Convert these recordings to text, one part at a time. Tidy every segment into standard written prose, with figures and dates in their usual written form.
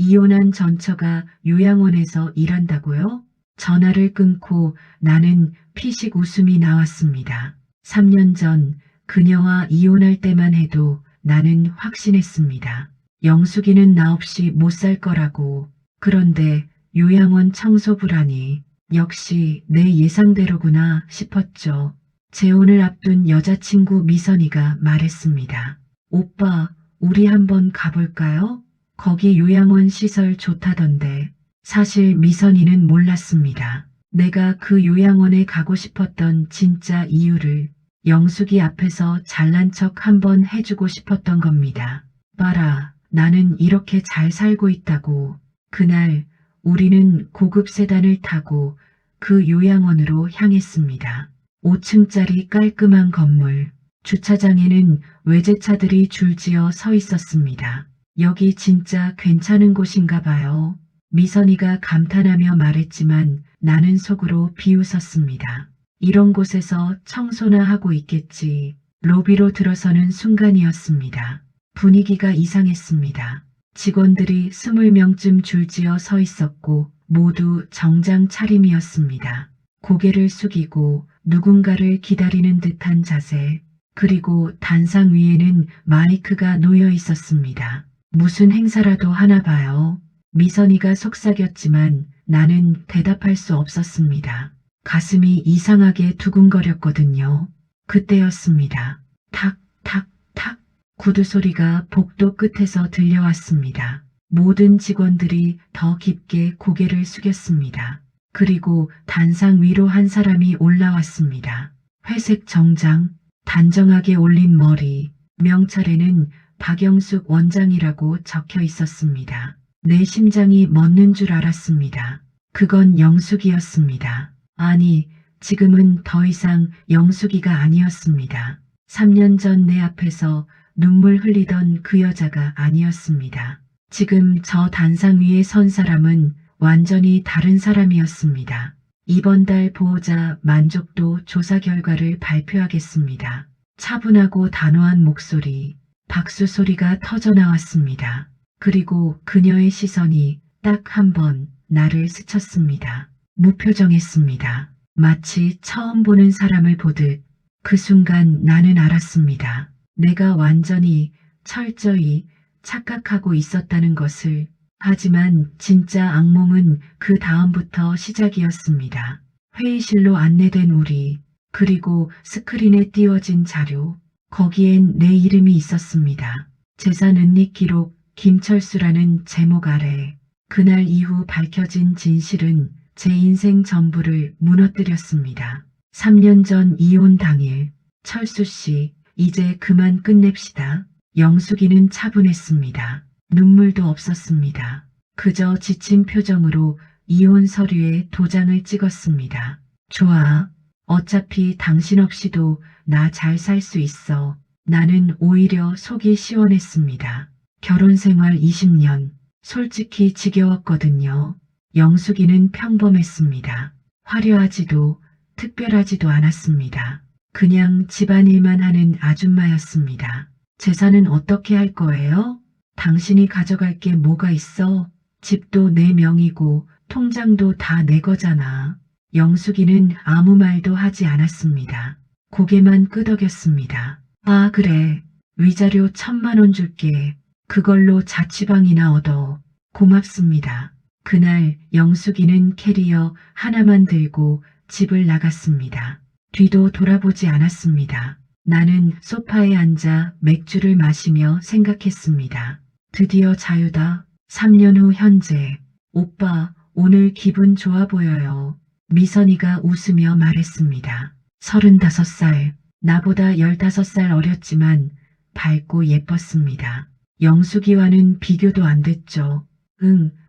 이혼한 전처가 요양원에서 일한다고요? 전화를 끊고 나는 피식 웃음이 나왔습니다. 3년 전 그녀와 이혼할 때만 해도 나는 확신했습니다. 영숙이는 나 없이 못 살 거라고. 그런데 요양원 청소부라니 역시 내 예상대로구나 싶었죠. 재혼을 앞둔 여자친구 미선이가 말했습니다. 오빠, 우리 한번 가볼까요? 거기 요양원 시설 좋다던데. 사실 미선이는 몰랐습니다. 내가 그 요양원에 가고 싶었던 진짜 이유를 영숙이 앞에서 잘난 척 한번 해주고 싶었던 겁니다. 봐라, 나는 이렇게 잘 살고 있다고. 그날 우리는 고급 세단을 타고 그 요양원으로 향했습니다. 5층짜리 깔끔한 건물, 주차장에는 외제차들이 줄지어 서 있었습니다. 여기 진짜 괜찮은 곳인가 봐요. 미선이가 감탄하며 말했지만 나는 속으로 비웃었습니다. 이런 곳에서 청소나 하고 있겠지. 로비로 들어서는 순간이었습니다. 분위기가 이상했습니다. 직원들이 20명쯤 줄지어 서 있었고 모두 정장 차림이었습니다. 고개를 숙이고 누군가를 기다리는 듯한 자세, 그리고 단상 위에는 마이크가 놓여 있었습니다. 무슨 행사라도 하나 봐요. 미선이가 속삭였지만 나는 대답할 수 없었습니다. 가슴이 이상하게 두근거렸거든요. 그때였습니다. 탁, 탁, 탁. 구두 소리가 복도 끝에서 들려왔습니다. 모든 직원들이 더 깊게 고개를 숙였습니다. 그리고 단상 위로 한 사람이 올라왔습니다. 회색 정장, 단정하게 올린 머리, 명찰에는 박영숙 원장이라고 적혀 있었습니다. 내 심장이 멎는 줄 알았습니다. 그건 영숙이었습니다. 아니, 지금은 더 이상 영숙이가 아니었습니다. 3년 전 내 앞에서 눈물 흘리던 그 여자가 아니었습니다. 지금 저 단상 위에 선 사람은 완전히 다른 사람이었습니다. 이번 달 보호자 만족도 조사 결과를 발표하겠습니다. 차분하고 단호한 목소리, 박수 소리가 터져나왔습니다. 그리고 그녀의 시선이 딱 한 번 나를 스쳤습니다. 무표정했습니다. 마치 처음 보는 사람을 보듯. 그 순간 나는 알았습니다. 내가 완전히 철저히 착각하고 있었다는 것을. 하지만 진짜 악몽은 그 다음부터 시작이었습니다. 회의실로 안내된 우리, 그리고 스크린에 띄워진 자료, 거기엔 내 이름이 있었습니다. 재산 은닉 기록 김철수라는 제목 아래. 그날 이후 밝혀진 진실은 제 인생 전부를 무너뜨렸습니다. 3년 전 이혼 당일, 철수 씨, 이제 그만 끝냅시다. 영숙이는 차분했습니다. 눈물도 없었습니다. 그저 지친 표정으로 이혼 서류에 도장을 찍었습니다. 좋아. 어차피 당신 없이도 나 잘 살 수 있어. 나는 오히려 속이 시원했습니다. 결혼 생활 20년. 솔직히 지겨웠거든요. 영숙이는 평범했습니다. 화려하지도 특별하지도 않았습니다. 그냥 집안일만 하는 아줌마였습니다. 재산은 어떻게 할 거예요? 당신이 가져갈 게 뭐가 있어? 집도 내 명이고 통장도 다 내 거잖아. 영숙이는 아무 말도 하지 않았습니다. 고개만 끄덕였습니다. 아, 그래. 위자료 1,000만 원 줄게. 그걸로 자취방이나 얻어. 고맙습니다. 그날 영숙이는 캐리어 하나만 들고 집을 나갔습니다. 뒤도 돌아보지 않았습니다. 나는 소파에 앉아 맥주를 마시며 생각했습니다. 드디어 자유다. 3년 후 현재. 오빠, 오늘 기분 좋아 보여요. 미선이가 웃으며 말했습니다. 35살. 나보다 15살 어렸지만 밝고 예뻤습니다. 영숙이와는 비교도 안 됐죠.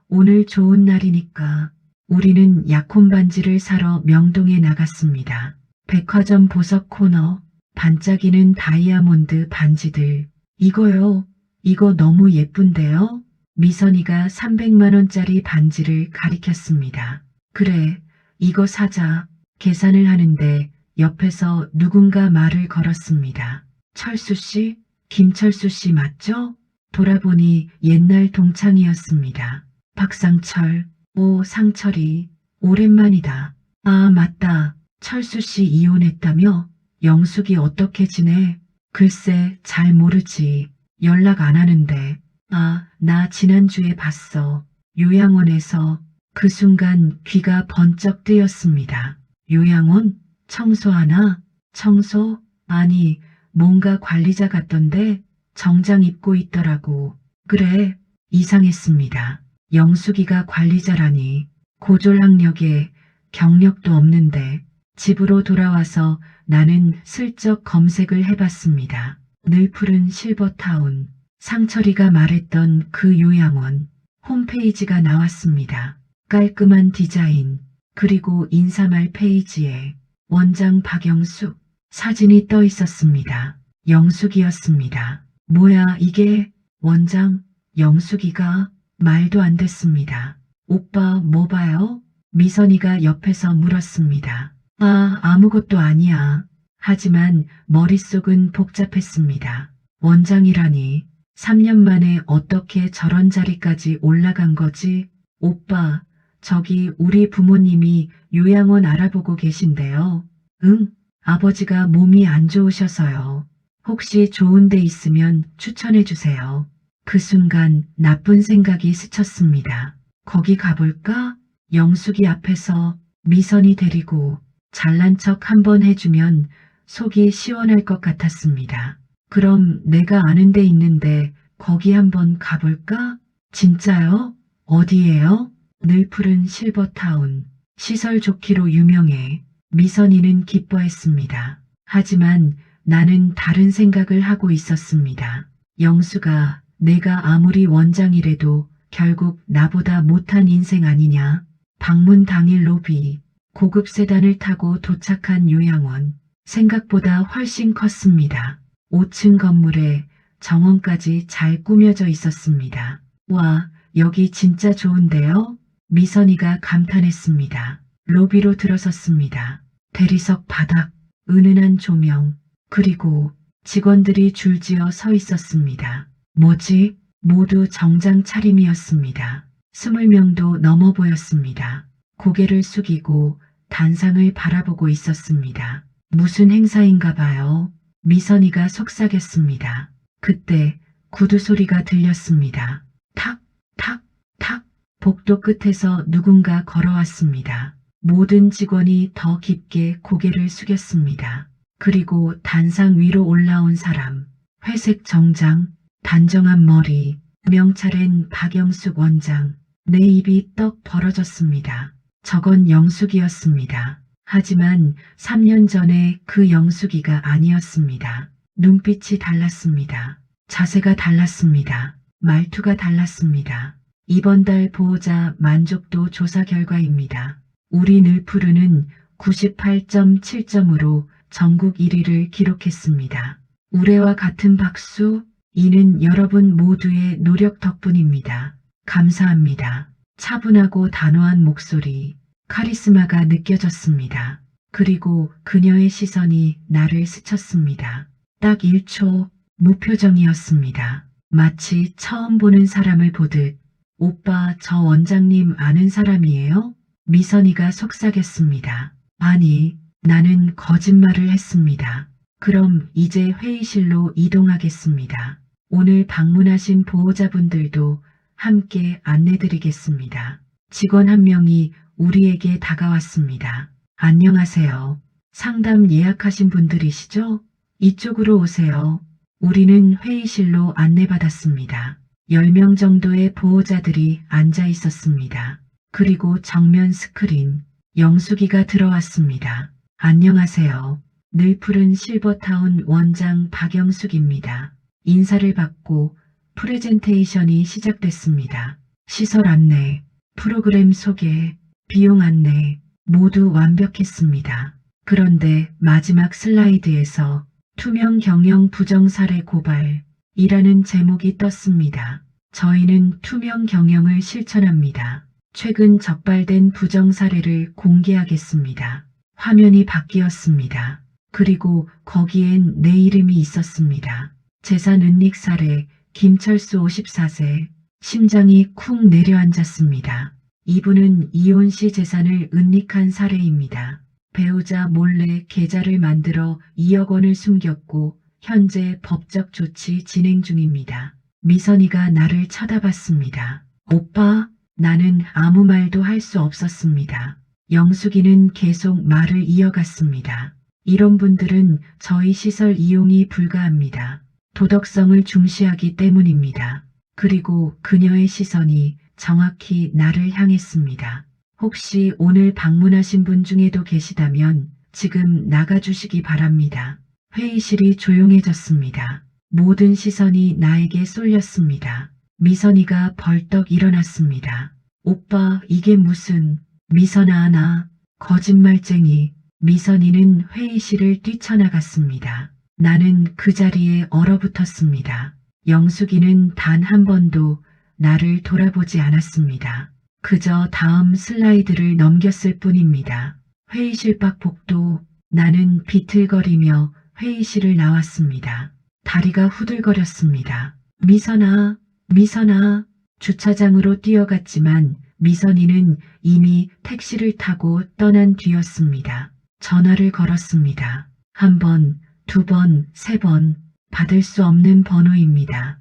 오늘 좋은 날이니까. 우리는 약혼 반지를 사러 명동에 나갔습니다. 백화점 보석 코너, 반짝이는 다이아몬드 반지들. 이거요. 이거 너무 예쁜데요? 미선이가 300만 원짜리 반지를 가리켰습니다. 그래, 이거 사자. 계산을 하는데 옆에서 누군가 말을 걸었습니다. 철수 씨? 김철수 씨 맞죠? 돌아보니 옛날 동창이었습니다. 박상철, 오, 상철이, 오랜만이다. 아, 맞다. 철수 씨 이혼했다며? 영숙이 어떻게 지내? 글쎄, 잘 모르지. 연락 안 하는데. 아, 나 지난주에 봤어. 요양원에서. 그 순간 귀가 번쩍 뜨였습니다. 요양원? 청소하나? 청소? 아니, 뭔가 관리자 같던데 정장 입고 있더라고. 그래, 이상했습니다. 영숙이가 관리자라니. 고졸학력에 경력도 없는데. 집으로 돌아와서 나는 슬쩍 검색을 해봤습니다. 늘 푸른 실버타운. 상철이가 말했던 그 요양원. 홈페이지가 나왔습니다. 깔끔한 디자인, 그리고 인사말 페이지에 원장 박영숙 사진이 떠 있었습니다. 영숙이었습니다. 뭐야 이게? 원장 영숙이가? 말도 안 됐습니다. 오빠 뭐 봐요? 미선이가 옆에서 물었습니다. 아, 아무것도 아니야. 하지만 머릿속은 복잡했습니다. 원장이라니 3년 만에 어떻게 저런 자리까지 올라간 거지? 오빠, 저기 우리 부모님이 요양원 알아보고 계신데요. 응, 아버지가 몸이 안 좋으셔서요. 혹시 좋은 데 있으면 추천해 주세요. 그 순간 나쁜 생각이 스쳤습니다. 거기 가볼까? 영숙이 앞에서 미선이 데리고 잘난 척 한번 해주면 속이 시원할 것 같았습니다. 그럼 내가 아는 데 있는데 거기 한번 가볼까? 진짜요? 어디예요? 늘 푸른 실버타운. 시설 좋기로 유명해. 미선이는 기뻐했습니다. 하지만 나는 다른 생각을 하고 있었습니다. 영수가 내가 아무리 원장이라도 결국 나보다 못한 인생 아니냐. 방문 당일 로비. 고급 세단을 타고 도착한 요양원. 생각보다 훨씬 컸습니다. 5층 건물에 정원까지 잘 꾸며져 있었습니다. 와, 여기 진짜 좋은데요? 미선이가 감탄했습니다. 로비로 들어섰습니다. 대리석 바닥, 은은한 조명, 그리고 직원들이 줄지어 서 있었습니다. 뭐지? 모두 정장 차림이었습니다. 20명도 넘어 보였습니다. 고개를 숙이고 단상을 바라보고 있었습니다. 무슨 행사인가 봐요. 미선이가 속삭였습니다. 그때 구두 소리가 들렸습니다. 탁, 탁, 탁. 복도 끝에서 누군가 걸어왔습니다. 모든 직원이 더 깊게 고개를 숙였습니다. 그리고 단상 위로 올라온 사람. 회색 정장, 단정한 머리, 명찰엔 박영숙 원장. 내 입이 떡 벌어졌습니다. 저건 영숙이었습니다. 하지만 3년 전에 그 영숙이가 아니었습니다. 눈빛이 달랐습니다. 자세가 달랐습니다. 말투가 달랐습니다. 이번 달 보호자 만족도 조사 결과입니다. 우리 늘푸르는 98.7점으로 전국 1위를 기록했습니다. 우레와 같은 박수, 이는 여러분 모두의 노력 덕분입니다. 감사합니다. 차분하고 단호한 목소리, 카리스마가 느껴졌습니다. 그리고 그녀의 시선이 나를 스쳤습니다. 딱 1초 무표정이었습니다. 마치 처음 보는 사람을 보듯. 오빠, 저 원장님 아는 사람이에요? 미선이가 속삭였습니다. 아니, 나는 거짓말을 했습니다. 그럼 이제 회의실로 이동하겠습니다. 오늘 방문하신 보호자분들도 함께 안내드리겠습니다. 직원 한 명이 우리에게 다가왔습니다. 안녕하세요. 상담 예약하신 분들이시죠? 이쪽으로 오세요. 우리는 회의실로 안내받았습니다. 10명 정도의 보호자들이 앉아 있었습니다. 그리고 정면 스크린, 영숙이가 들어왔습니다. 안녕하세요. 늘 푸른 실버타운 원장 박영숙입니다. 인사를 받고 프레젠테이션이 시작됐습니다. 시설 안내, 프로그램 소개, 비용 안내 모두 완벽했습니다. 그런데 마지막 슬라이드에서 투명 경영 부정 사례 고발이라는 제목이 떴습니다. 저희는 투명 경영을 실천합니다. 최근 적발된 부정 사례를 공개하겠습니다. 화면이 바뀌었습니다. 그리고 거기엔 내 이름이 있었습니다. 재산 은닉 사례, 김철수 54세. 심장이 쿵 내려앉았습니다. 이분은 이혼 시 재산을 은닉한 사례입니다. 배우자 몰래 계좌를 만들어 2억 원을 숨겼고 현재 법적 조치 진행 중입니다. 미선이가 나를 쳐다봤습니다. 오빠, 나는 아무 말도 할 수 없었습니다. 영숙이는 계속 말을 이어갔습니다. 이런 분들은 저희 시설 이용이 불가합니다. 도덕성을 중시하기 때문입니다. 그리고 그녀의 시선이 정확히 나를 향했습니다. 혹시 오늘 방문하신 분 중에도 계시다면 지금 나가주시기 바랍니다. 회의실이 조용해졌습니다. 모든 시선이 나에게 쏠렸습니다. 미선이가 벌떡 일어났습니다. 오빠, 이게 무슨... 미선아, 나 거짓말쟁이. 미선이는 회의실을 뛰쳐나갔습니다. 나는 그 자리에 얼어붙었습니다. 영숙이는 단 한 번도 나를 돌아보지 않았습니다. 그저 다음 슬라이드를 넘겼을 뿐입니다. 회의실 밖 복도. 나는 비틀거리며 회의실을 나왔습니다. 다리가 후들거렸습니다. 미선아, 미선아. 주차장으로 뛰어갔지만 미선이는 이미 택시를 타고 떠난 뒤였습니다. 전화를 걸었습니다. 한 번, 두 번, 세 번. 받을 수 없는 번호입니다.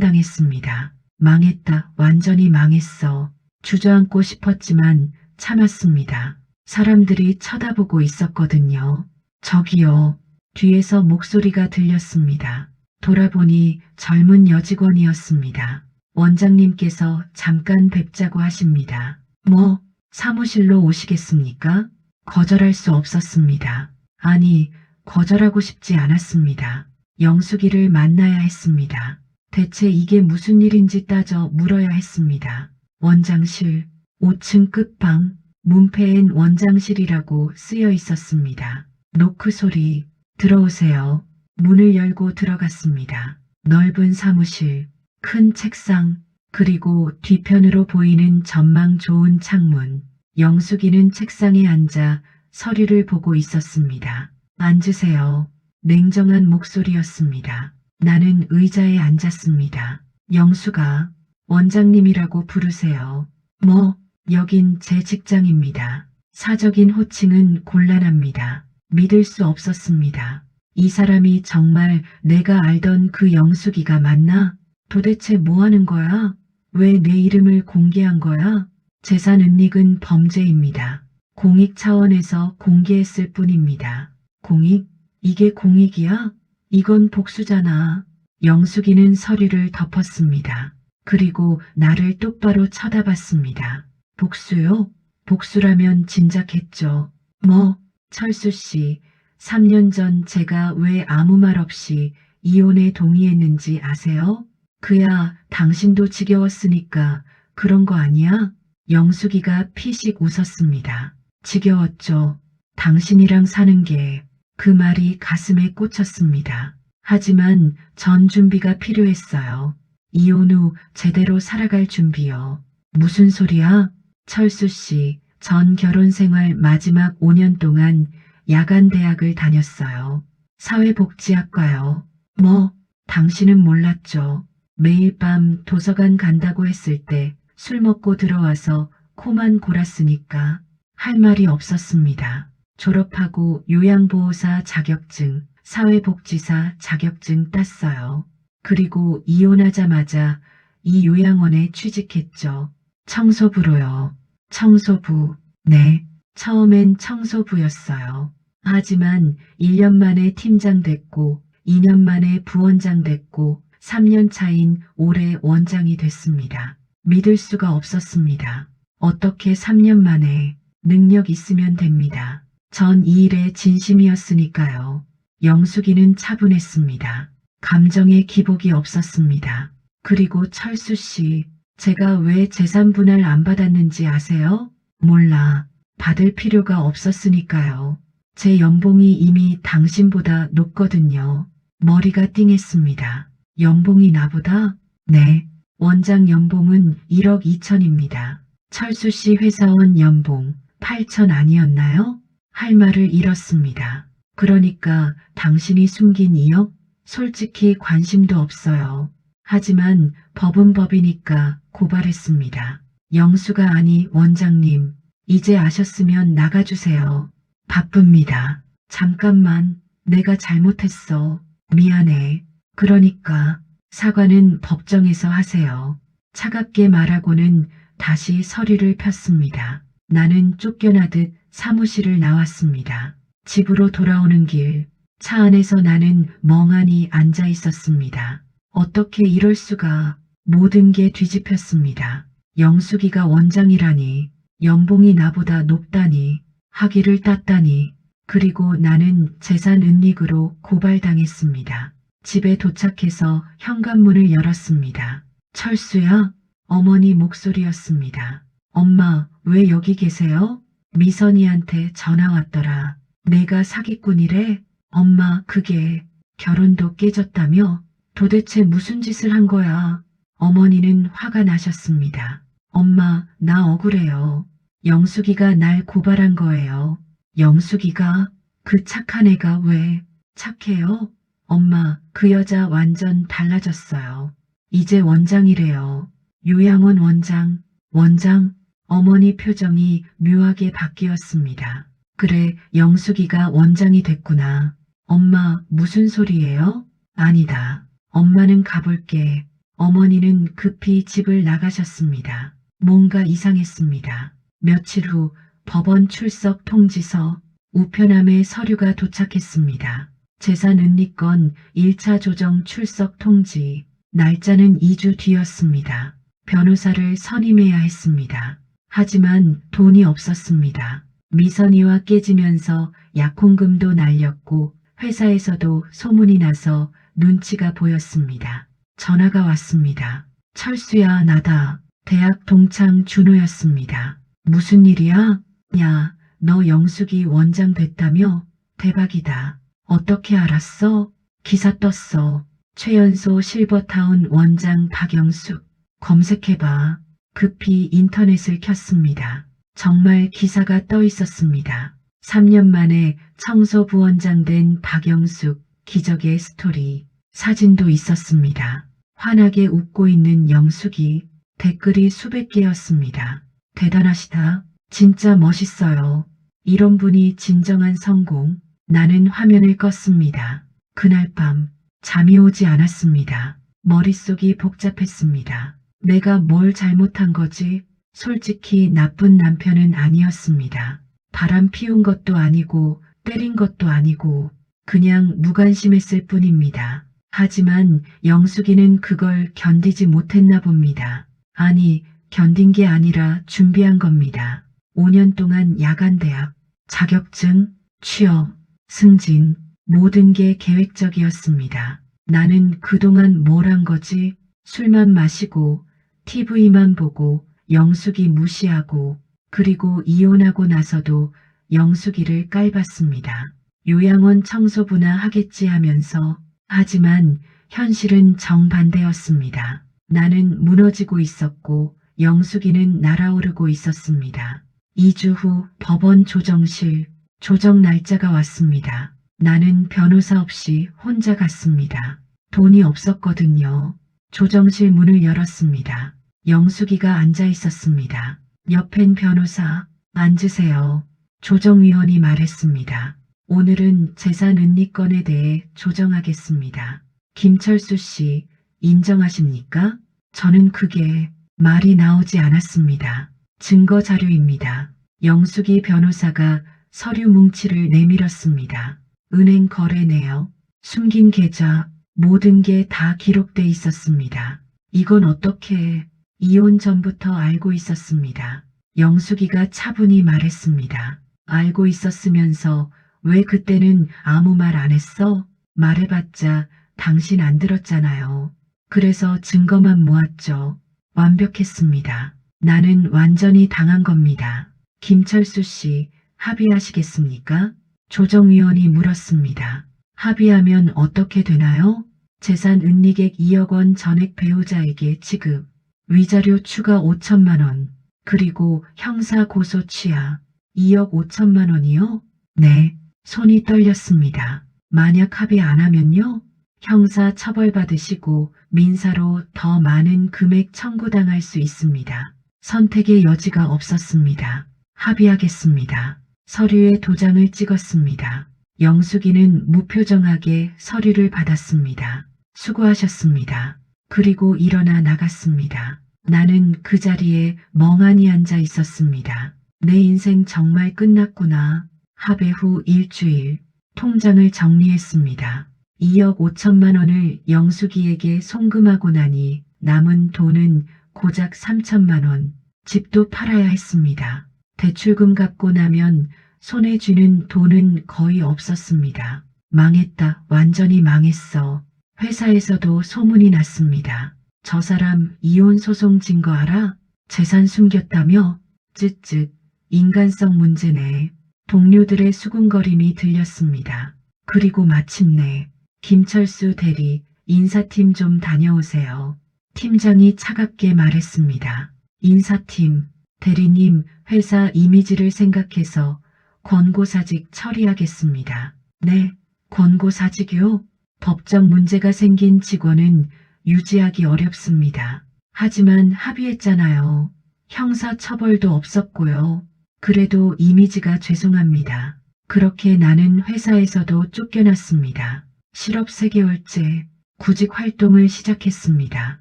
차단당했습니다. 망했다. 완전히 망했어. 주저앉고 싶었지만 참았습니다. 사람들이 쳐다보고 있었거든요. 저기요. 뒤에서 목소리가 들렸습니다. 돌아보니 젊은 여직원이었습니다. 원장님께서 잠깐 뵙자고 하십니다. 뭐, 사무실로 오시겠습니까? 거절할 수 없었습니다. 아니, 거절하고 싶지 않았습니다. 영숙이를 만나야 했습니다. 대체 이게 무슨 일인지 따져 물어야 했습니다. 원장실, 5층 끝방, 문패엔 원장실이라고 쓰여 있었습니다. 노크 소리, 들어오세요. 문을 열고 들어갔습니다. 넓은 사무실, 큰 책상, 그리고 뒤편으로 보이는 전망 좋은 창문. 영숙이는 책상에 앉아 서류를 보고 있었습니다. 앉으세요. 냉정한 목소리였습니다. 나는 의자에 앉았습니다. 영숙아, 원장님이라고 부르세요. 뭐, 여긴 제 직장입니다. 사적인 호칭은 곤란합니다. 믿을 수 없었습니다. 이 사람이 정말 내가 알던 그 영숙이가 맞나? 도대체 뭐 하는 거야? 왜 내 이름을 공개한 거야? 재산 은닉은 범죄입니다. 공익 차원에서 공개했을 뿐입니다. 공익? 이게 공익이야? 이건 복수잖아. 영숙이는 서류를 덮었습니다. 그리고 나를 똑바로 쳐다봤습니다. 복수요? 복수라면 진작했죠. 뭐, 철수 씨, 3년 전 제가 왜 아무 말 없이 이혼에 동의했는지 아세요? 그야 당신도 지겨웠으니까 그런 거 아니야? 영숙이가 피식 웃었습니다. 지겨웠죠. 당신이랑 사는 게. 그 말이 가슴에 꽂혔습니다. 하지만 전 준비가 필요했어요. 이혼 후 제대로 살아갈 준비요. 무슨 소리야? 철수 씨, 전 결혼 생활 마지막 5년 동안 야간 대학을 다녔어요. 사회복지학과요. 뭐, 당신은 몰랐죠. 매일 밤 도서관 간다고 했을 때 술 먹고 들어와서 코만 골았으니까 할 말이 없었습니다. 졸업하고 요양보호사 자격증, 사회복지사 자격증 땄어요. 그리고 이혼하자마자 이 요양원에 취직했죠. 청소부로요. 청소부. 네, 처음엔 청소부였어요. 하지만 1년 만에 팀장 됐고 2년 만에 부원장 됐고 3년 차인 올해 원장이 됐습니다. 믿을 수가 없었습니다. 어떻게 3년 만에. 능력 있으면 됩니다. 전 이 일에 진심이었으니까요. 영숙이는 차분했습니다. 감정에 기복이 없었습니다. 그리고 철수 씨, 제가 왜 재산 분할 안 받았는지 아세요? 몰라. 받을 필요가 없었으니까요. 제 연봉이 이미 당신보다 높거든요. 머리가 띵했습니다. 연봉이 나보다? 네. 원장 연봉은 1억 2천입니다. 철수 씨 회사원 연봉 8천 아니었나요? 할 말을 잃었습니다. 그러니까 당신이 숨긴 2억? 솔직히 관심도 없어요. 하지만 법은 법이니까 고발했습니다. 영수가 아니 원장님, 이제 아셨으면 나가주세요. 바쁩니다. 잠깐만, 내가 잘못했어. 미안해. 그러니까 사과는 법정에서 하세요. 차갑게 말하고는 다시 서류를 폈습니다. 나는 쫓겨나듯 사무실을 나왔습니다. 집으로 돌아오는 길, 차 안에서 나는 멍하니 앉아 있었습니다. 어떻게 이럴 수가. 모든 게 뒤집혔습니다. 영숙이가 원장이라니, 연봉이 나보다 높다니, 학위를 땄다니, 그리고 나는 재산 은닉으로 고발당했습니다. 집에 도착해서 현관문을 열었습니다. 철수야? 어머니 목소리였습니다. 엄마, 왜 여기 계세요? 미선이한테 전화 왔더라. 내가 사기꾼이래? 엄마, 그게 결혼도 깨졌다며? 도대체 무슨 짓을 한 거야? 어머니는 화가 나셨습니다. 엄마, 나 억울해요. 영숙이가 날 고발한 거예요. 영숙이가? 그 착한 애가 왜? 착해요? 엄마, 그 여자 완전 달라졌어요. 이제 원장이래요. 요양원 원장, 원장? 어머니 표정이 묘하게 바뀌었습니다. 그래, 영숙이가 원장이 됐구나. 엄마, 무슨 소리예요? 아니다. 엄마는 가볼게. 어머니는 급히 집을 나가셨습니다. 뭔가 이상했습니다. 며칠 후 법원 출석 통지서, 우편함에 서류가 도착했습니다. 재산 은닉건 1차 조정 출석 통지. 날짜는 2주 뒤였습니다. 변호사를 선임해야 했습니다. 하지만 돈이 없었습니다. 미선이와 깨지면서 약혼금도 날렸고 회사에서도 소문이 나서 눈치가 보였습니다. 전화가 왔습니다. 철수야, 나다. 대학 동창 준호였습니다. 무슨 일이야? 야, 너 영숙이 원장 됐다며? 대박이다. 어떻게 알았어? 기사 떴어. 최연소 실버타운 원장 박영숙. 검색해봐. 급히 인터넷을 켰습니다. 정말 기사가 떠 있었습니다. 3년 만에 청소부원장 된 박영숙, 기적의 스토리. 사진도 있었습니다. 환하게 웃고 있는 영숙이. 댓글이 수백 개였습니다. 대단하시다. 진짜 멋있어요. 이런 분이 진정한 성공. 나는 화면을 껐습니다. 그날 밤 잠이 오지 않았습니다. 머릿속이 복잡했습니다. 내가 뭘 잘못한 거지? 솔직히 나쁜 남편은 아니었습니다. 바람 피운 것도 아니고 때린 것도 아니고 그냥 무관심했을 뿐입니다. 하지만 영숙이는 그걸 견디지 못했나 봅니다. 아니, 견딘 게 아니라 준비한 겁니다. 5년 동안 야간대학, 자격증, 취업, 승진, 모든 게 계획적이었습니다. 나는 그동안 뭘 한 거지? 술만 마시고 TV만 보고 영숙이 무시하고 그리고 이혼하고 나서도 영숙이를 깔봤습니다. 요양원 청소부나 하겠지 하면서 하지만 현실은 정반대였습니다. 나는 무너지고 있었고 영숙이는 날아오르고 있었습니다. 2주 후 법원 조정실, 조정 날짜가 왔습니다. 나는 변호사 없이 혼자 갔습니다. 돈이 없었거든요. 조정실 문을 열었습니다. 영숙이가 앉아 있었습니다. 옆엔 변호사, 앉으세요. 조정위원이 말했습니다. 오늘은 재산 은닉건에 대해 조정하겠습니다. 김철수 씨, 인정하십니까? 저는 그게 말이 나오지 않았습니다. 증거 자료입니다. 영숙이 변호사가 서류 뭉치를 내밀었습니다. 은행 거래 내역, 숨긴 계좌, 모든 게 다 기록돼 있었습니다. 이건 어떻게 이혼 전부터 알고 있었습니다. 영숙이가 차분히 말했습니다. 알고 있었으면서 왜 그때는 아무 말 안 했어? 말해봤자 당신 안 들었잖아요. 그래서 증거만 모았죠. 완벽했습니다. 나는 완전히 당한 겁니다. 김철수 씨, 합의하시겠습니까? 조정위원이 물었습니다. 합의하면 어떻게 되나요? 재산 은닉액 2억 원 전액 배우자에게 지급, 위자료 추가 5천만 원, 그리고 형사 고소 취하 2억 5천만 원이요? 네, 손이 떨렸습니다. 만약 합의 안 하면요? 형사 처벌받으시고 민사로 더 많은 금액 청구당할 수 있습니다. 선택의 여지가 없었습니다. 합의하겠습니다. 서류에 도장을 찍었습니다. 영숙이는 무표정하게 서류를 받았습니다. 수고하셨습니다. 그리고 일어나 나갔습니다. 나는 그 자리에 멍하니 앉아 있었습니다. 내 인생 정말 끝났구나. 합의 후 일주일 통장을 정리했습니다. 2억 5천만 원을 영숙이에게 송금하고 나니 남은 돈은 고작 3천만 원. 집도 팔아야 했습니다. 대출금 갚고 나면 손에 쥐는 돈은 거의 없었습니다. 망했다. 완전히 망했어. 회사에서도 소문이 났습니다. 저 사람 이혼 소송 진 거 알아? 재산 숨겼다며? 쯧쯧. 인간성 문제네. 동료들의 수군거림이 들렸습니다. 그리고 마침내 김철수 대리, 인사팀 좀 다녀오세요. 팀장이 차갑게 말했습니다. 인사팀, 대리님, 회사 이미지를 생각해서 권고사직 처리하겠습니다. 네, 권고사직이요? 법적 문제가 생긴 직원은 유지하기 어렵습니다. 하지만 합의했잖아요. 형사 처벌도 없었고요. 그래도 이미지가 죄송합니다. 그렇게 나는 회사에서도 쫓겨났습니다. 실업 3개월째 구직 활동을 시작했습니다.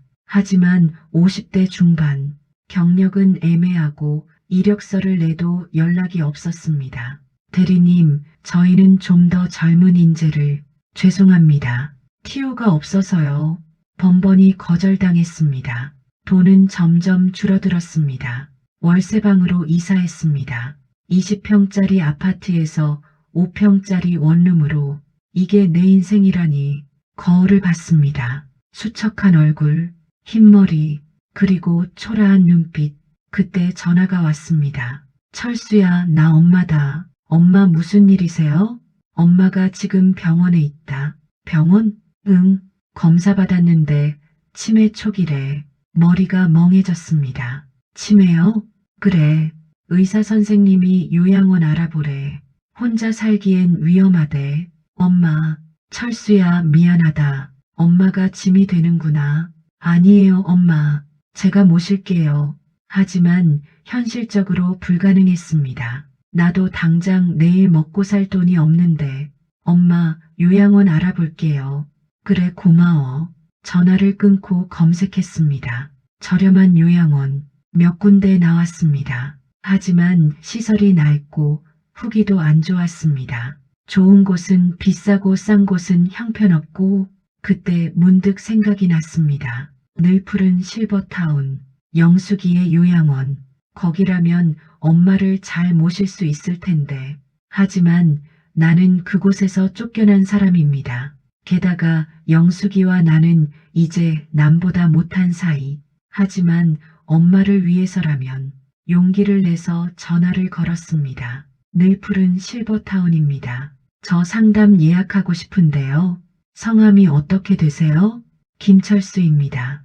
하지만 50대 중반, 경력은 애매하고 이력서를 내도 연락이 없었습니다. 대리님, 저희는 좀 더 젊은 인재를 죄송합니다. 티오가 없어서요. 번번이 거절당했습니다. 돈은 점점 줄어들었습니다. 월세방으로 이사했습니다. 20평짜리 아파트에서 5평짜리 원룸으로. 이게 내 인생이라니. 거울을 봤습니다. 수척한 얼굴, 흰머리, 그리고 초라한 눈빛. 그때 전화가 왔습니다. 철수야, 나 엄마다. 엄마 무슨 일이세요? 엄마가 지금 병원에 있다. 병원? 응. 검사 받았는데 치매 초기래. 머리가 멍해졌습니다. 치매요? 그래. 의사 선생님이 요양원 알아보래. 혼자 살기엔 위험하대. 엄마, 철수야, 미안하다. 엄마가 짐이 되는구나. 아니에요, 엄마. 제가 모실게요. 하지만 현실적으로 불가능했습니다. 나도 당장 내일 먹고 살 돈이 없는데. 엄마, 요양원 알아볼게요. 그래, 고마워. 전화를 끊고 검색했습니다. 저렴한 요양원 몇 군데 나왔습니다. 하지만 시설이 낡고 후기도 안 좋았습니다. 좋은 곳은 비싸고 싼 곳은 형편없고 그때 문득 생각이 났습니다. 늘 푸른 실버타운, 영숙이의 요양원. 거기라면 엄마를 잘 모실 수 있을 텐데. 하지만 나는 그곳에서 쫓겨난 사람입니다. 게다가 영숙이와 나는 이제 남보다 못한 사이. 하지만 엄마를 위해서라면 용기를 내서 전화를 걸었습니다. 늘 푸른 실버타운입니다. 저 상담 예약하고 싶은데요. 성함이 어떻게 되세요? 김철수입니다.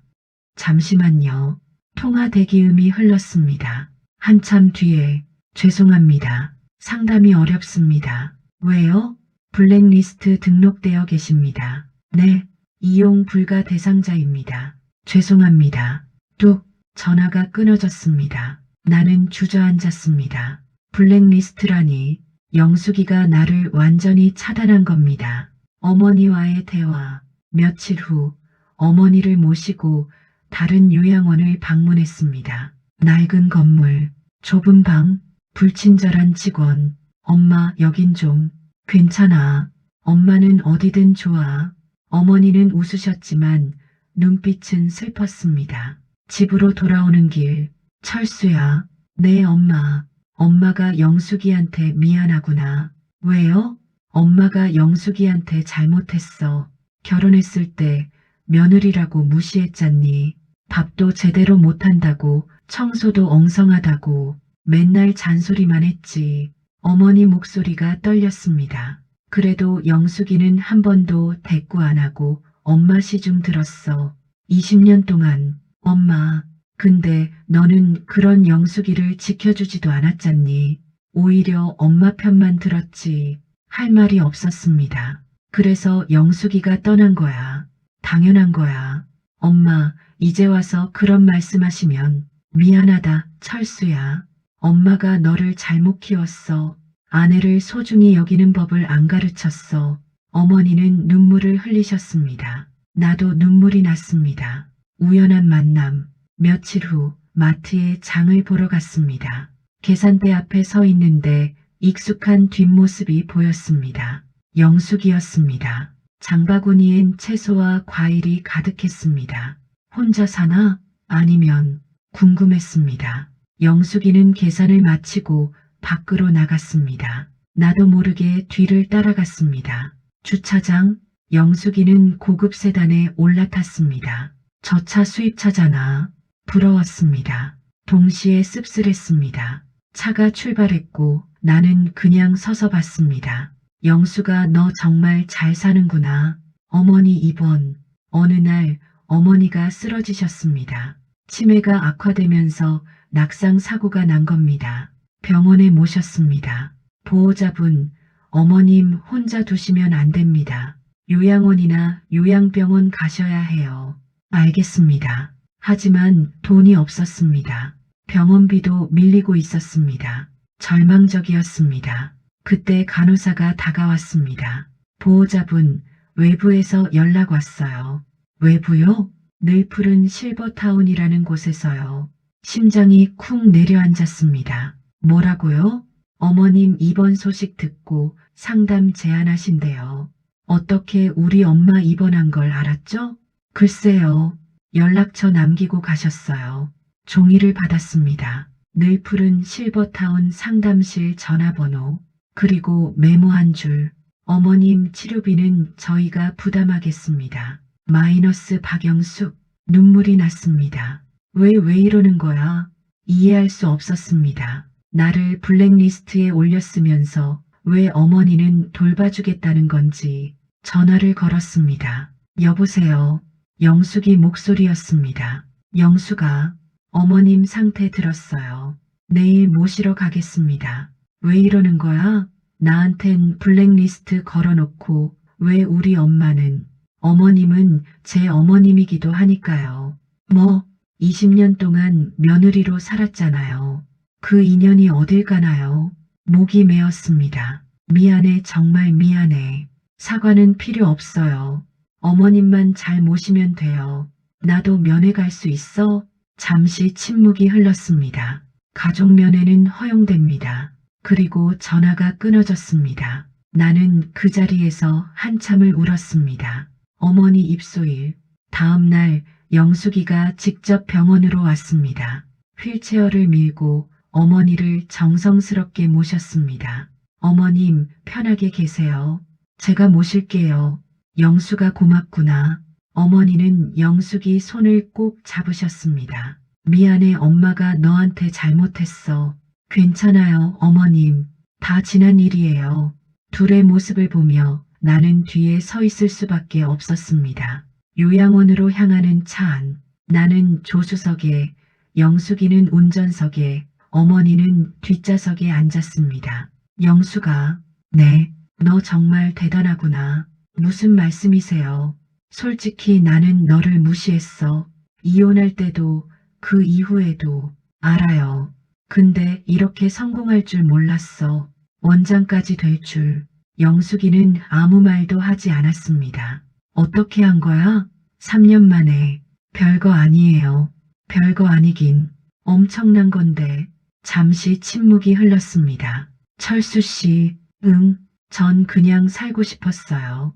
잠시만요. 통화 대기음이 흘렀습니다. 한참 뒤에 죄송합니다. 상담이 어렵습니다. 왜요? 블랙리스트 등록되어 계십니다. 네, 이용 불가 대상자입니다. 죄송합니다. 뚝, 전화가 끊어졌습니다. 나는 주저앉았습니다. 블랙리스트라니, 영숙이가 나를 완전히 차단한 겁니다. 어머니와의 대화. 며칠 후 어머니를 모시고 다른 요양원을 방문했습니다. 낡은 건물, 좁은 방, 불친절한 직원. 엄마, 여긴 좀 괜찮아. 엄마는 어디든 좋아. 어머니는 웃으셨지만 눈빛은 슬펐습니다. 집으로 돌아오는 길. 철수야, 네 엄마. 엄마가 영숙이한테 미안하구나. 왜요? 엄마가 영숙이한테 잘못했어. 결혼했을 때 며느리라고 무시했잖니. 밥도 제대로 못한다고, 청소도 엉성하다고 맨날 잔소리만 했지. 어머니 목소리가 떨렸습니다. 그래도 영숙이는 한 번도 대꾸 안 하고 엄마 시중 들었어. 20년 동안. 엄마, 근데 너는 그런 영숙이를 지켜주지도 않았잖니. 오히려 엄마 편만 들었지. 할 말이 없었습니다. 그래서 영숙이가 떠난 거야. 당연한 거야. 엄마, 이제 와서 그런 말씀하시면 미안하다, 철수야. 엄마가 너를 잘못 키웠어. 아내를 소중히 여기는 법을 안 가르쳤어. 어머니는 눈물을 흘리셨습니다. 나도 눈물이 났습니다. 우연한 만남. 며칠 후 마트에 장을 보러 갔습니다. 계산대 앞에 서 있는데 익숙한 뒷모습이 보였습니다. 영숙이었습니다. 장바구니엔 채소와 과일이 가득했습니다. 혼자 사나? 아니면 궁금했습니다. 영숙이는 계산을 마치고 밖으로 나갔습니다. 나도 모르게 뒤를 따라갔습니다. 주차장, 영숙이는 고급 세단에 올라탔습니다. 저 차 수입차잖아. 부러웠습니다. 동시에 씁쓸했습니다. 차가 출발했고 나는 그냥 서서 봤습니다. 영수가 너 정말 잘 사는구나. 어머니 입원. 어느 날 어머니가 쓰러지셨습니다. 치매가 악화되면서 낙상 사고가 난 겁니다. 병원에 모셨습니다. 보호자분, 어머님 혼자 두시면 안 됩니다. 요양원이나 요양병원 가셔야 해요. 알겠습니다. 하지만 돈이 없었습니다. 병원비도 밀리고 있었습니다. 절망적이었습니다. 그때 간호사가 다가왔습니다. 보호자분, 외부에서 연락 왔어요. 외부요? 늘 푸른 실버타운이라는 곳에서요. 심장이 쿵 내려앉았습니다. 뭐라고요? 어머님 입원 소식 듣고 상담 제안하신대요. 어떻게 우리 엄마 입원한 걸 알았죠? 글쎄요. 연락처 남기고 가셨어요. 종이를 받았습니다. 늘 푸른 실버타운 상담실 전화번호, 그리고 메모한 줄. 어머님 치료비는 저희가 부담하겠습니다. 마이너스 박영숙. 눈물이 났습니다. 왜 이러는 거야? 이해할 수 없었습니다. 나를 블랙리스트에 올렸으면서 왜 어머니는 돌봐주겠다는 건지. 전화를 걸었습니다. 여보세요. 영숙이 목소리였습니다. 영숙아, 어머님 상태 들었어요. 내일 모시러 가겠습니다. 왜 이러는 거야? 나한텐 블랙리스트 걸어놓고 왜 우리 엄마는, 어머님은 제 어머님이기도 하니까요. 20년 동안 며느리로 살았잖아요. 그 인연이 어딜 가나요? 목이 메었습니다. 미안해, 정말 미안해. 사과는 필요 없어요. 어머님만 잘 모시면 돼요. 나도 면회 갈 수 있어? 잠시 침묵이 흘렀습니다. 가족 면회는 허용됩니다. 그리고 전화가 끊어졌습니다. 나는 그 자리에서 한참을 울었습니다. 어머니 입소일. 다음 날 영숙이가 직접 병원으로 왔습니다. 휠체어를 밀고 어머니를 정성스럽게 모셨습니다. 어머님, 편하게 계세요. 제가 모실게요. 영수가 고맙구나. 어머니는 영숙이 손을 꼭 잡으셨습니다. 미안해, 엄마가 너한테 잘못했어. 괜찮아요, 어머님. 다 지난 일이에요. 둘의 모습을 보며 나는 뒤에 서 있을 수밖에 없었습니다. 요양원으로 향하는 차 안. 나는 조수석에, 영숙이는 운전석에, 어머니는 뒷좌석에 앉았습니다. 영숙아, 네, 너 정말 대단하구나. 무슨 말씀이세요? 솔직히 나는 너를 무시했어. 이혼할 때도 그 이후에도. 알아요. 근데 이렇게 성공할 줄 몰랐어. 원장까지 될 줄. 영숙이는 아무 말도 하지 않았습니다. 어떻게 한 거야? 3년 만에. 별거 아니에요. 별거 아니긴. 엄청난 건데. 잠시 침묵이 흘렀습니다. 철수 씨, 응, 전 그냥 살고 싶었어요.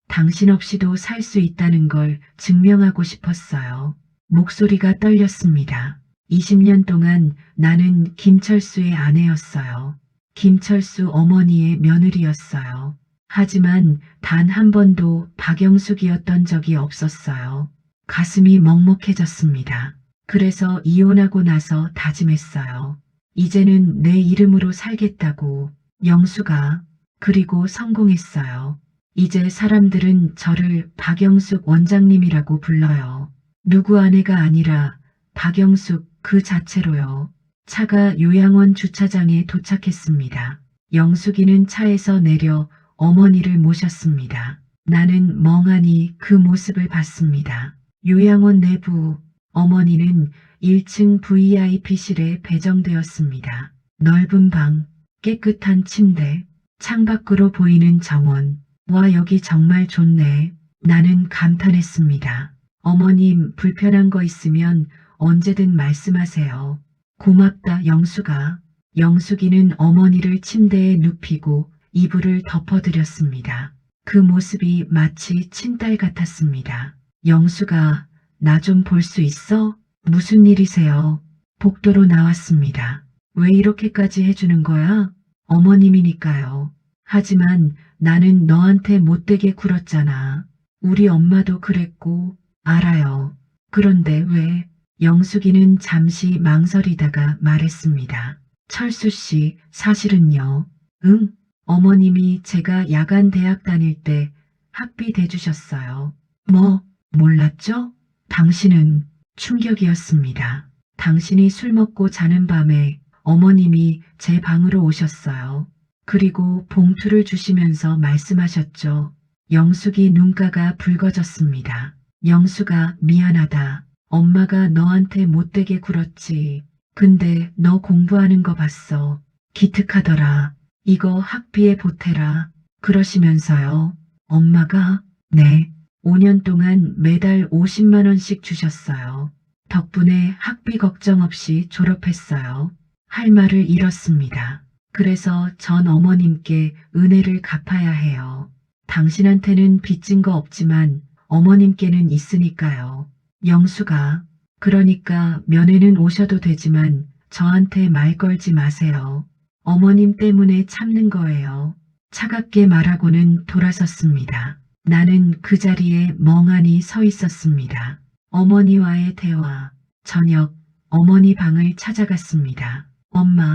당신 없이도 살 수 있다는 걸 증명하고 싶었어요. 목소리가 떨렸습니다. 20년 동안 나는 김철수의 아내였어요. 김철수 어머니의 며느리였어요. 하지만 단 한 번도 박영숙이었던 적이 없었어요. 가슴이 먹먹해졌습니다. 그래서 이혼하고 나서 다짐했어요. 이제는 내 이름으로 살겠다고. 영수가. 그리고 성공했어요. 이제 사람들은 저를 박영숙 원장님이라고 불러요. 누구 아내가 아니라 박영숙 그 자체로요. 차가 요양원 주차장에 도착했습니다. 영숙이는 차에서 내려 어머니를 모셨습니다. 나는 멍하니 그 모습을 봤습니다. 요양원 내부 어머니는 1층 VIP실에 배정되었습니다. 넓은 방, 깨끗한 침대, 창밖으로 보이는 정원. 와, 여기 정말 좋네. 나는 감탄했습니다. 어머님, 불편한 거 있으면 언제든 말씀하세요. 고맙다, 영수가. 영숙이는 어머니를 침대에 눕히고 이불을 덮어드렸습니다. 그 모습이 마치 친딸 같았습니다. 영수가, 나 좀 볼 수 있어? 무슨 일이세요? 복도로 나왔습니다. 왜 이렇게까지 해주는 거야? 어머님이니까요. 하지만 나는 너한테 못되게 굴었잖아. 우리 엄마도 그랬고, 알아요. 그런데 왜? 영숙이는 잠시 망설이다가 말했습니다. 철수 씨, 사실은요. 응? 어머님이 제가 야간 대학 다닐 때 학비 대주셨어요. 뭐, 몰랐죠? 당신은 충격이었습니다. 당신이 술 먹고 자는 밤에 어머님이 제 방으로 오셨어요. 그리고 봉투를 주시면서 말씀하셨죠. 영숙이 눈가가 붉어졌습니다. 영숙아, 미안하다. 엄마가 너한테 못되게 굴었지. 근데 너 공부하는 거 봤어. 기특하더라. 이거 학비에 보태라. 그러시면서요. 엄마가, 네, 5년 동안 매달 50만 원씩 주셨어요. 덕분에 학비 걱정 없이 졸업했어요. 할 말을 잃었습니다. 그래서 전 어머님께 은혜를 갚아야 해요. 당신한테는 빚진 거 없지만 어머님께는 있으니까요. 영수가, 그러니까 면회는 오셔도 되지만 저한테 말 걸지 마세요. 어머님 때문에 참는 거예요. 차갑게 말하고는 돌아섰습니다. 나는 그 자리에 멍하니 서 있었습니다. 어머니와의 대화. 저녁, 어머니 방을 찾아갔습니다. 엄마,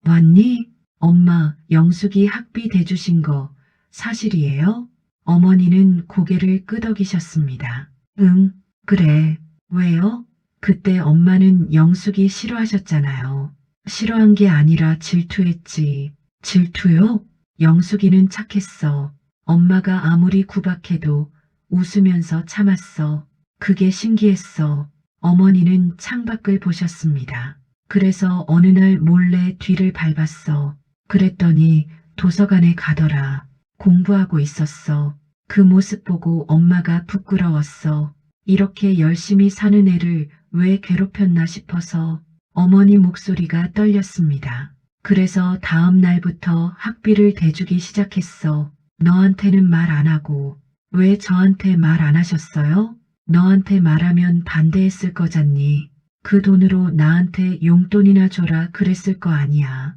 왔니? 엄마, 영숙이 학비 대주신 거 사실이에요? 어머니는 고개를 끄덕이셨습니다. 응, 그래. 왜요? 그때 엄마는 영숙이 싫어하셨잖아요. 싫어한 게 아니라 질투했지. 질투요? 영숙이는 착했어. 엄마가 아무리 구박해도 웃으면서 참았어. 그게 신기했어. 어머니는 창밖을 보셨습니다. 그래서 어느 날 몰래 뒤를 밟았어. 그랬더니 도서관에 가더라. 공부하고 있었어. 그 모습 보고 엄마가 부끄러웠어. 이렇게 열심히 사는 애를 왜 괴롭혔나 싶어서 어머니 목소리가 떨렸습니다. 그래서 다음 날부터 학비를 대주기 시작했어. 너한테는 말 안 하고. 왜 저한테 말 안 하셨어요? 너한테 말하면 반대했을 거잖니. 그 돈으로 나한테 용돈이나 줘라 그랬을 거 아니야.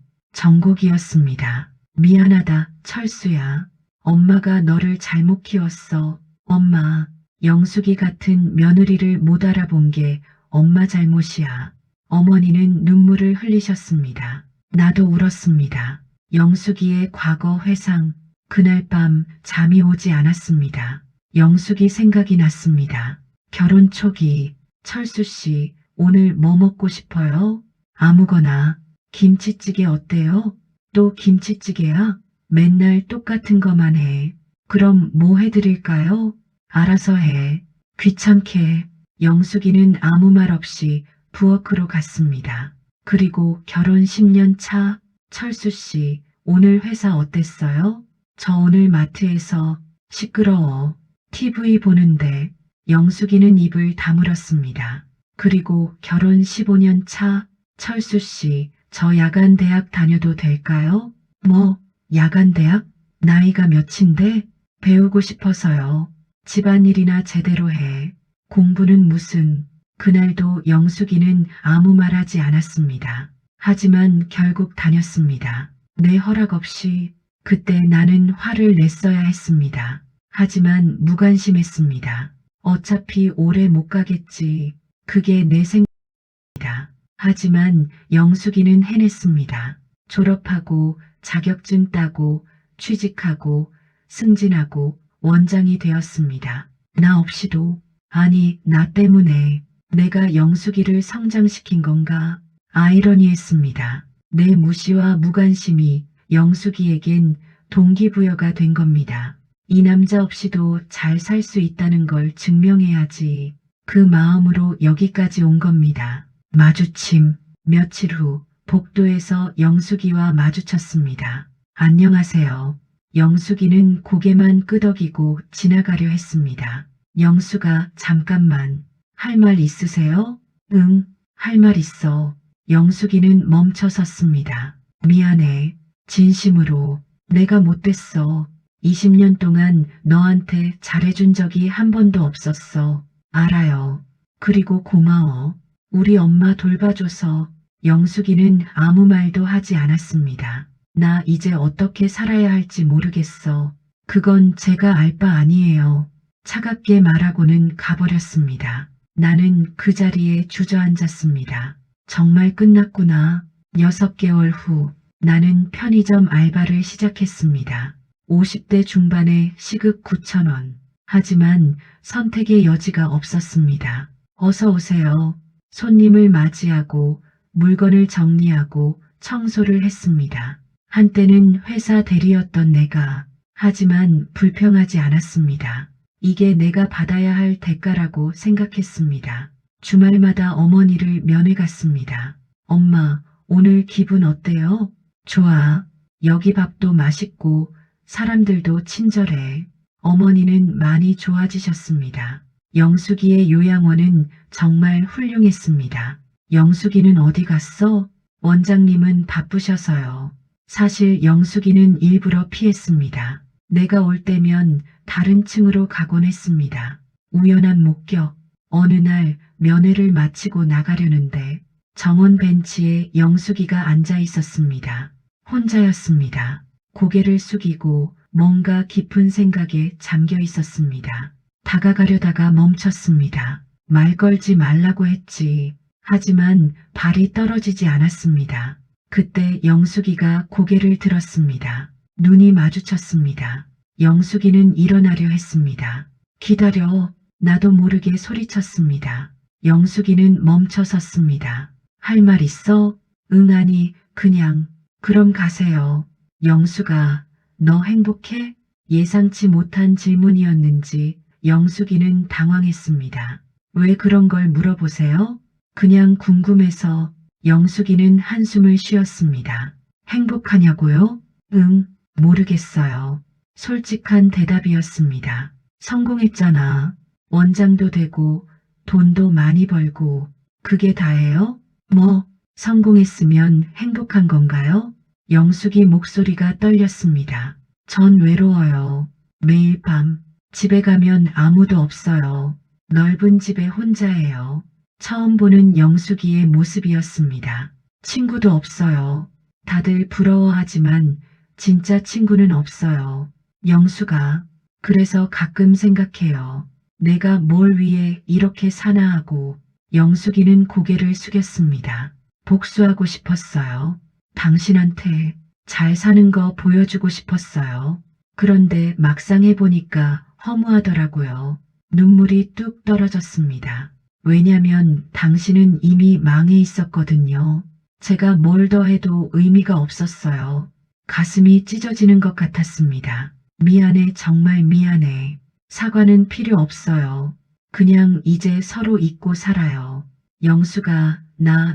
정곡이었습니다. 미안하다, 철수야. 엄마가 너를 잘못 키웠어. 엄마, 영숙이 같은 며느리를 못 알아본 게 엄마 잘못이야. 어머니는 눈물을 흘리셨습니다. 나도 울었습니다. 영숙이의 과거 회상. 그날 밤 잠이 오지 않았습니다. 영숙이 생각이 났습니다. 결혼 초기. 철수 씨, 오늘 뭐 먹고 싶어요? 아무거나. 김치찌개 어때요? 또 김치찌개야? 맨날 똑같은 거만 해. 그럼 뭐 해드릴까요? 알아서 해. 귀찮게. 영숙이는 아무 말 없이 부엌으로 갔습니다. 그리고 결혼 10년 차. 철수 씨, 오늘 회사 어땠어요? 저 오늘 마트에서 시끄러워. TV 보는데. 영숙이는 입을 다물었습니다. 그리고 결혼 15년 차. 철수 씨, 저 야간 대학 다녀도 될까요? 뭐, 야간 대학? 나이가 몇인데? 배우고 싶어서요. 집안일이나 제대로 해. 공부는 무슨. 그날도 영숙이는 아무 말하지 않았습니다. 하지만 결국 다녔습니다. 내 허락 없이. 그때 나는 화를 냈어야 했습니다. 하지만 무관심했습니다. 어차피 오래 못 가겠지. 그게 내 생각입니다. 하지만 영숙이는 해냈습니다. 졸업하고 자격증 따고 취직하고 승진하고 원장이 되었습니다. 나 없이도. 아니, 나 때문에. 내가 영숙이를 성장시킨 건가? 아이러니했습니다. 내 무시와 무관심이 영숙이에겐 동기부여가 된 겁니다. 이 남자 없이도 잘 살 수 있다는 걸 증명해야지. 그 마음으로 여기까지 온 겁니다. 마주침. 며칠 후 복도에서 영숙이와 마주쳤습니다. 안녕하세요. 영숙이는 고개만 끄덕이고 지나가려 했습니다. 영수가 잠깐만, 할 말 있으세요? 응, 할 말 있어. 영숙이는 멈춰 섰습니다. 미안해. 진심으로. 내가 못됐어. 20년 동안 너한테 잘해준 적이 한 번도 없었어. 알아요. 그리고 고마워. 우리 엄마 돌봐줘서. 영숙이는 아무 말도 하지 않았습니다. 나 이제 어떻게 살아야 할지 모르겠어. 그건 제가 알 바 아니에요. 차갑게 말하고는 가버렸습니다. 나는 그 자리에 주저앉았습니다. 정말 끝났구나. 6개월 후 나는 편의점 알바를 시작했습니다. 50대 중반에 시급 9,000원. 하지만 선택의 여지가 없었습니다. 어서 오세요. 손님을 맞이하고 물건을 정리하고 청소를 했습니다. 한때는 회사 대리였던 내가, 하지만 불평하지 않았습니다. 이게 내가 받아야 할 대가라고 생각했습니다. 주말마다 어머니를 면회 갔습니다. 엄마, 오늘 기분 어때요? 좋아. 여기 밥도 맛있고 사람들도 친절해. 어머니는 많이 좋아지셨습니다. 영숙이의 요양원은 정말 훌륭했습니다. 영숙이는 어디 갔어? 원장님은 바쁘셔서요. 사실 영숙이는 일부러 피했습니다. 내가 올 때면 다른 층으로 가곤 했습니다. 우연한 목격. 어느 날 면회를 마치고 나가려는데 정원 벤치에 영숙이가 앉아 있었습니다. 혼자였습니다. 고개를 숙이고 뭔가 깊은 생각에 잠겨 있었습니다. 다가가려다가 멈췄습니다. 말 걸지 말라고 했지. 하지만 발이 떨어지지 않았습니다. 그때 영숙이가 고개를 들었습니다. 눈이 마주쳤습니다. 영숙이는 일어나려 했습니다. 기다려. 나도 모르게 소리쳤습니다. 영숙이는 멈춰 섰습니다. 할 말 있어? 응, 아니, 그냥. 그럼 가세요. 영숙아, 너 행복해? 예상치 못한 질문이었는지 영숙이는 당황했습니다. 왜 그런 걸 물어보세요? 그냥 궁금해서. 영숙이는 한숨을 쉬었습니다. 행복하냐고요? 응, 모르겠어요. 솔직한 대답이었습니다. 성공했잖아. 원장도 되고 돈도 많이 벌고 그게 다예요? 뭐, 성공했으면 행복한 건가요? 영숙이 목소리가 떨렸습니다. 전 외로워요. 매일 밤 집에 가면 아무도 없어요. 넓은 집에 혼자예요. 처음 보는 영숙이의 모습이었습니다. 친구도 없어요. 다들 부러워하지만 진짜 친구는 없어요. 영숙아, 그래서 가끔 생각해요. 내가 뭘 위해 이렇게 사나 하고. 영숙이는 고개를 숙였습니다. 복수하고 싶었어요. 당신한테 잘 사는 거 보여주고 싶었어요. 그런데 막상 해보니까 허무하더라고요. 눈물이 뚝 떨어졌습니다. 왜냐면 당신은 이미 망해 있었거든요. 제가 뭘 더 해도 의미가 없었어요. 가슴이 찢어지는 것 같았습니다. 미안해, 정말 미안해. 사과는 필요 없어요. 그냥 이제 서로 잊고 살아요. 영수가,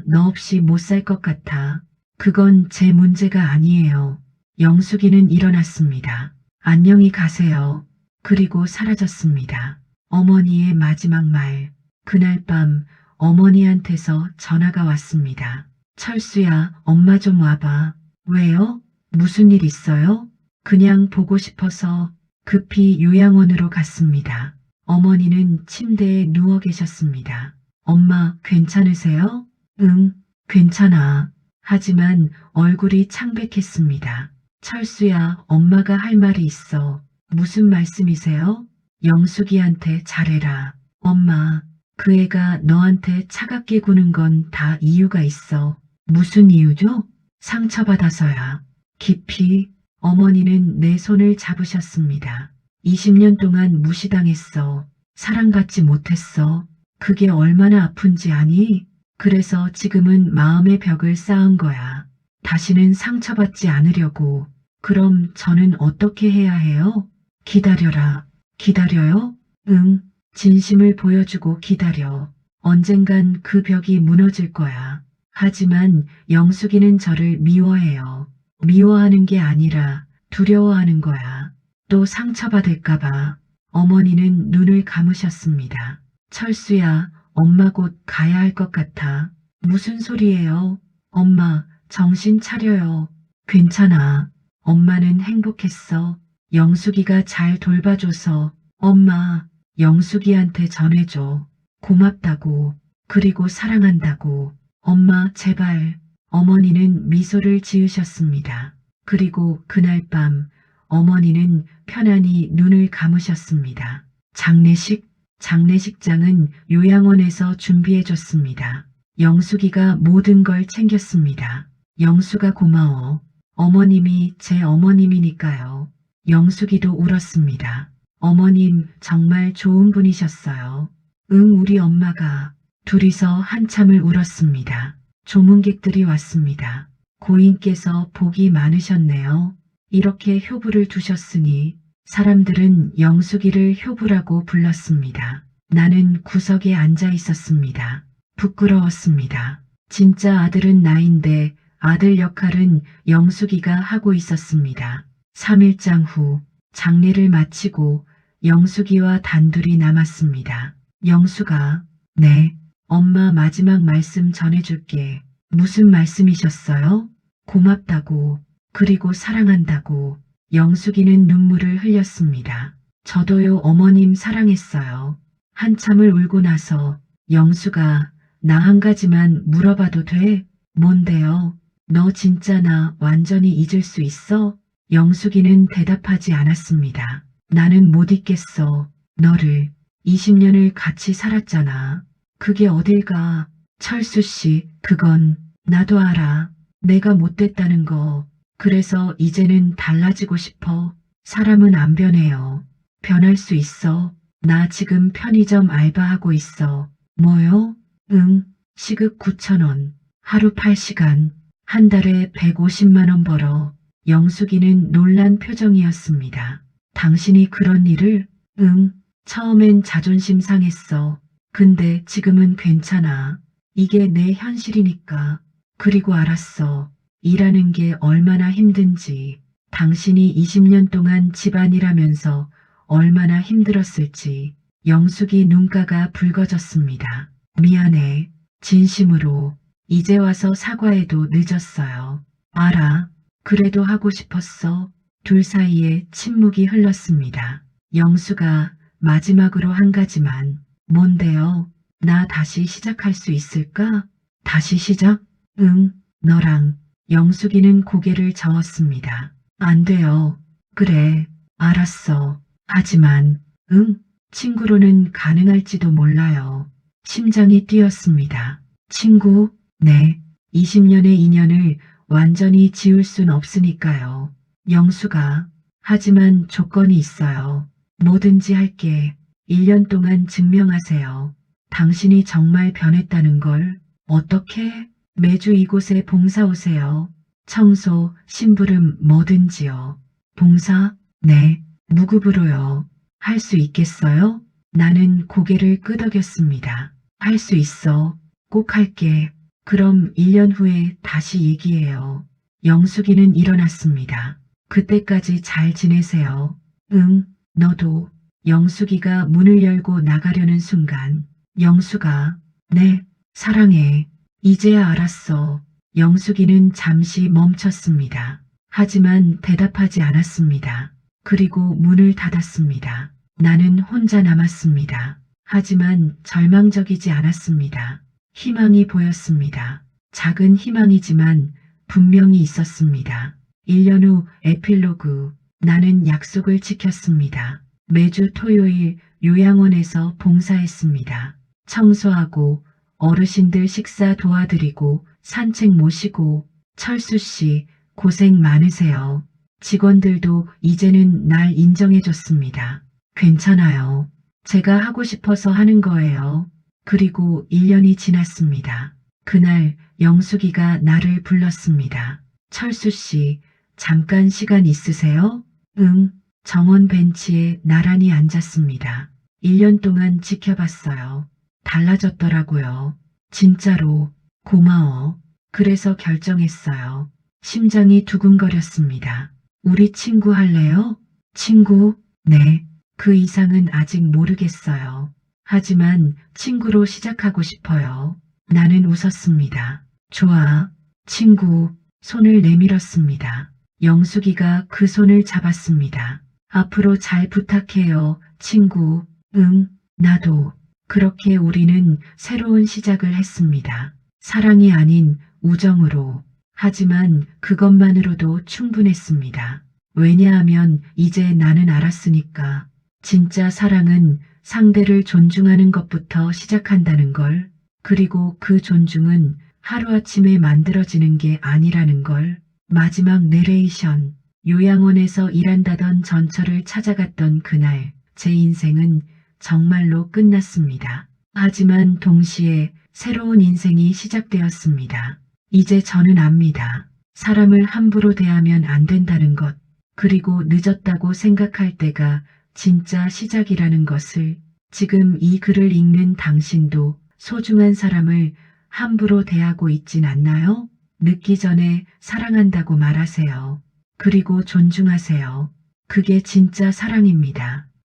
너 없이 못 살 것 같아. 그건 제 문제가 아니에요. 영숙이는 일어났습니다. 안녕히 가세요. 그리고 사라졌습니다. 어머니의 마지막 말. 그날 밤 어머니한테서 전화가 왔습니다. 철수야, 엄마 좀 와봐. 왜요? 무슨 일 있어요? 그냥 보고 싶어서. 급히 요양원으로 갔습니다. 어머니는 침대에 누워 계셨습니다. 엄마, 괜찮으세요? 응, 괜찮아. 하지만 얼굴이 창백했습니다. 철수야, 엄마가 할 말이 있어. 무슨 말씀이세요? 영숙이한테 잘해라. 엄마, 그 애가 너한테 차갑게 구는 건 다 이유가 있어. 무슨 이유죠? 상처받아서야. 깊이. 어머니는 내 손을 잡으셨습니다. 20년 동안 무시당했어. 사랑받지 못했어. 그게 얼마나 아픈지 아니? 그래서 지금은 마음의 벽을 쌓은 거야. 다시는 상처받지 않으려고. 그럼 저는 어떻게 해야 해요? 기다려라. 기다려요? 응. 진심을 보여주고 기다려. 언젠간 그 벽이 무너질 거야. 하지만 영숙이는 저를 미워해요. 미워하는 게 아니라 두려워하는 거야. 또 상처받을까봐. 어머니는 눈을 감으셨습니다. 철수야, 엄마 곧 가야 할 것 같아. 무슨 소리예요? 엄마, 정신 차려요. 괜찮아. 엄마는 행복했어. 영숙이가 잘 돌봐줘서. 엄마, 영숙이한테 전해줘. 고맙다고. 그리고 사랑한다고. 엄마, 제발. 어머니는 미소를 지으셨습니다. 그리고 그날 밤 어머니는 편안히 눈을 감으셨습니다. 장례식장은 요양원에서 준비해줬습니다. 영숙이가 모든 걸 챙겼습니다. 영숙아 고마워. 어머님이 제 어머님이니까요. 영숙이도 울었습니다. 어머님 정말 좋은 분이셨어요. 응, 우리 엄마가. 둘이서 한참을 울었습니다. 조문객들이 왔습니다. 고인께서 복이 많으셨네요. 이렇게 효부를 두셨으니 사람들은 영숙이를 효부라고 불렀습니다. 나는 구석에 앉아 있었습니다. 부끄러웠습니다. 진짜 아들은 나인데 아들 역할은 영숙이가 하고 있었습니다. 3일장 후 장례를 마치고 영숙이와 단둘이 남았습니다. 영숙아, 네, 엄마 마지막 말씀 전해줄게. 무슨 말씀이셨어요? 고맙다고, 그리고 사랑한다고. 영숙이는 눈물을 흘렸습니다. 저도요 어머님 사랑했어요. 한참을 울고 나서 영숙아, 나 한 가지만 물어봐도 돼? 뭔데요? 너 진짜 나 완전히 잊을 수 있어? 영숙이는 대답하지 않았습니다. 나는 못 잊겠어. 너를. 20년을 같이 살았잖아. 그게 어딜 가. 철수 씨, 그건 나도 알아. 내가 못됐다는 거. 그래서 이제는 달라지고 싶어. 사람은 안 변해요. 변할 수 있어. 나 지금 편의점 알바하고 있어. 뭐요? 응, 시급 9,000원. 하루 8시간. 한 달에 150만 원 벌어. 영숙이는 놀란 표정이었습니다. 당신이 그런 일을? 응, 처음엔 자존심 상했어. 근데 지금은 괜찮아. 이게 내 현실이니까. 그리고 알았어. 일하는 게 얼마나 힘든지. 당신이 20년 동안 집안일하면서 얼마나 힘들었을지. 영숙이 눈가가 붉어졌습니다. 미안해. 진심으로. 이제 와서 사과해도 늦었어요. 알아. 그래도 하고 싶었어. 둘 사이에 침묵이 흘렀습니다. 영수가 마지막으로 한 가지만. 뭔데요? 나 다시 시작할 수 있을까? 다시 시작? 응, 너랑. 영숙이는 고개를 저었습니다. 안 돼요. 그래, 알았어. 하지만, 응, 친구로는 가능할지도 몰라요. 심장이 뛰었습니다. 친구? 네, 20년의 인연을 완전히 지울 순 없으니까요. 영수가, 하지만 조건이 있어요. 뭐든지 할게. 1년 동안 증명하세요. 당신이 정말 변했다는 걸. 어떻게? 매주 이곳에 봉사 오세요. 청소, 심부름 뭐든지요. 봉사? 네, 무급으로요. 할 수 있겠어요? 나는 고개를 끄덕였습니다. 할 수 있어. 꼭 할게. 그럼 1년 후에 다시 얘기해요. 영숙이는 일어났습니다. 그때까지 잘 지내세요. 응, 너도. 영숙이가 문을 열고 나가려는 순간 영숙아, 네, 사랑해. 이제야 알았어. 영숙이는 잠시 멈췄습니다. 하지만 대답하지 않았습니다. 그리고 문을 닫았습니다. 나는 혼자 남았습니다. 하지만 절망적이지 않았습니다. 희망이 보였습니다. 작은 희망이지만 분명히 있었습니다. 1년 후 에필로그. 나는 약속을 지켰습니다. 매주 토요일 요양원에서 봉사했습니다. 청소하고 어르신들 식사 도와드리고 산책 모시고. 철수 씨, 고생 많으세요. 직원들도 이제는 날 인정해줬습니다. 괜찮아요. 제가 하고 싶어서 하는 거예요. 그리고 1년이 지났습니다. 그날 영숙이가 나를 불렀습니다. 철수 씨, 잠깐 시간 있으세요? 응. 정원 벤치에 나란히 앉았습니다. 1년 동안 지켜봤어요. 달라졌더라고요. 진짜로 고마워. 그래서 결정했어요. 심장이 두근거렸습니다. 우리 친구 할래요? 친구? 네. 그 이상은 아직 모르겠어요. 하지만 친구로 시작하고 싶어요. 나는 웃었습니다. 좋아. 친구. 손을 내밀었습니다. 영숙이가 그 손을 잡았습니다. 앞으로 잘 부탁해요, 친구. 응, 나도. 그렇게 우리는 새로운 시작을 했습니다. 사랑이 아닌 우정으로. 하지만 그것만으로도 충분했습니다. 왜냐하면 이제 나는 알았으니까. 진짜 사랑은 상대를 존중하는 것부터 시작한다는 걸. 그리고 그 존중은 하루아침에 만들어지는 게 아니라는 걸. 마지막 내레이션. 요양원에서 일한다던 전철을 찾아갔던 그날, 제 인생은 정말로 끝났습니다. 하지만 동시에 새로운 인생이 시작되었습니다. 이제 저는 압니다. 사람을 함부로 대하면 안 된다는 것, 그리고 늦었다고 생각할 때가 진짜 시작이라는 것을. 지금 이 글을 읽는 당신도 소중한 사람을 함부로 대하고 있진 않나요? 늦기 전에 사랑한다고 말하세요. 그리고 존중하세요. 그게 진짜 사랑입니다.